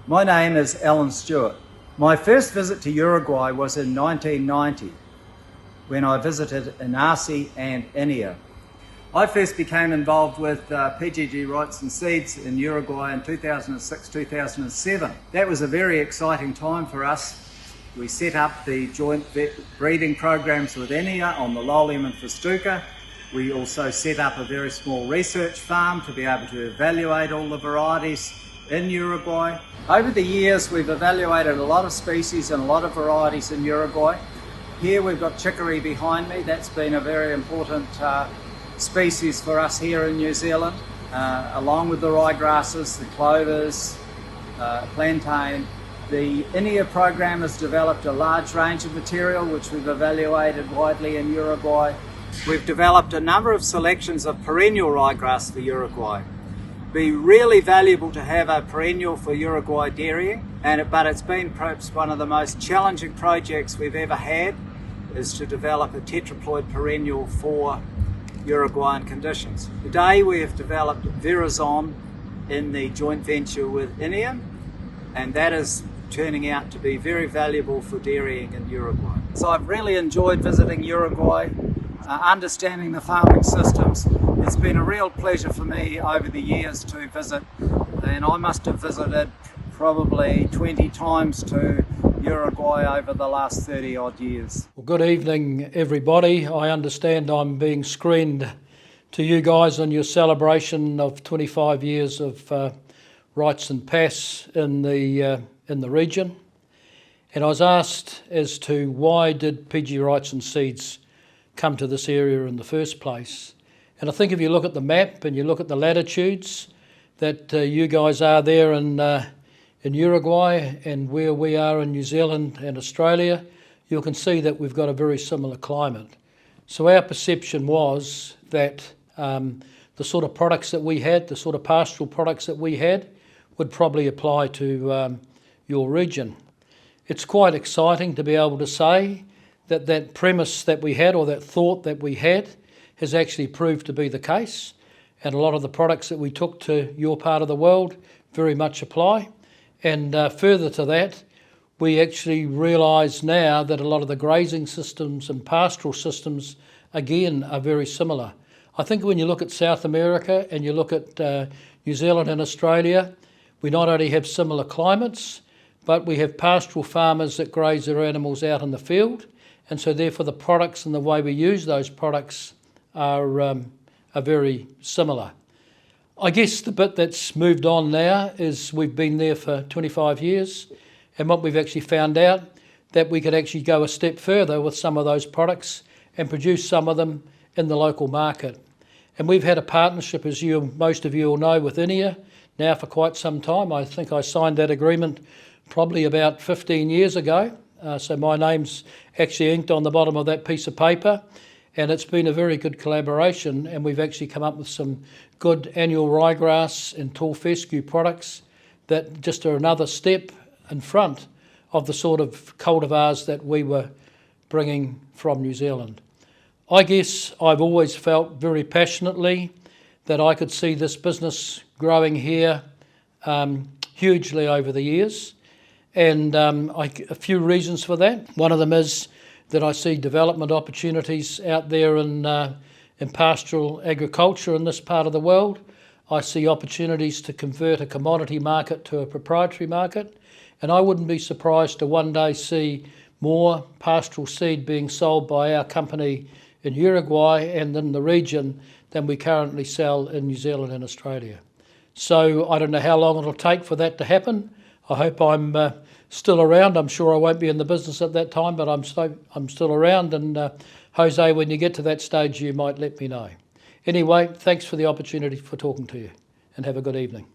My name is Alan Stewart. My first visit to Uruguay was in 1990 when I visited Inasi and Inia. I first became involved with PGG Wrightson Seeds in Uruguay in 2006-2007. That was a very exciting time for us. We set up the joint breeding programs with Inia on the Lolium and Festuca. We also set up a very small research farm to be able to evaluate all the varieties in Uruguay. Over the years we've evaluated a lot of species and a lot of varieties in Uruguay. Here we've got chicory behind me. That's been a very important species for us here in New Zealand, along with the ryegrasses, the clovers, plantain. The Inia program has developed a large range of material which we've evaluated widely in Uruguay. We've developed a number of selections of perennial ryegrass for Uruguay. Be really valuable to have a perennial for Uruguay dairying, but it's been perhaps one of the most challenging projects we've ever had, is to develop a tetraploid perennial for Uruguayan conditions. Today we have developed Verazon in the joint venture with Inia, and that is turning out to be very valuable for dairying in Uruguay. So I've really enjoyed visiting Uruguay, understanding the farming systems. It's been a real pleasure for me over the years to visit, and I must have visited probably 20 times to Uruguay over the last 30 odd years. Well, good evening everybody. I understand I'm being screened to you guys on your celebration of 25 years of Wrightson Pass in the region. And I was asked as to why did PGG Wrightson Seeds come to this area in the first place. And I think if you look at the map and you look at the latitudes that you guys are there in Uruguay and where we are in New Zealand and Australia, you can see that we've got a very similar climate. So our perception was that the sort of products that we had, the sort of pastoral products that we had, would probably apply to your region. It's quite exciting to be able to say that that premise that we had, or that thought that we had, has actually proved to be the case, and a lot of the products that we took to your part of the world very much apply. And further to that, we actually realise now that a lot of the grazing systems and pastoral systems, again, are very similar. I think when you look at South America and you look at New Zealand and Australia, we not only have similar climates, but we have pastoral farmers that graze their animals out in the field, and so therefore the products and the way we use those products are very similar. I guess the bit that's moved on now is we've been there for 25 years, and what we've actually found out, that we could actually go a step further with some of those products and produce some of them in the local market. And we've had a partnership, as most of you will know, with Inia now for quite some time. I think I signed that agreement probably about 15 years ago. So my name's actually inked on the bottom of that piece of paper, and it's been a very good collaboration, and we've actually come up with some good annual ryegrass and tall fescue products that just are another step in front of the sort of cultivars that we were bringing from New Zealand. I guess I've always felt very passionately that I could see this business growing here hugely over the years, and a few reasons for that. One of them is that I see development opportunities out there in pastoral agriculture in this part of the world. I see opportunities to convert a commodity market to a proprietary market, and I wouldn't be surprised to one day see more pastoral seed being sold by our company in Uruguay and in the region than we currently sell in New Zealand and Australia. So I don't know how long it'll take for that to happen. I hope I'm still around. I'm sure I won't be in the business at that time, but I'm still around, and Jose, when you get to that stage, you might let me know. Anyway, thanks for the opportunity for talking to you, and have a good evening.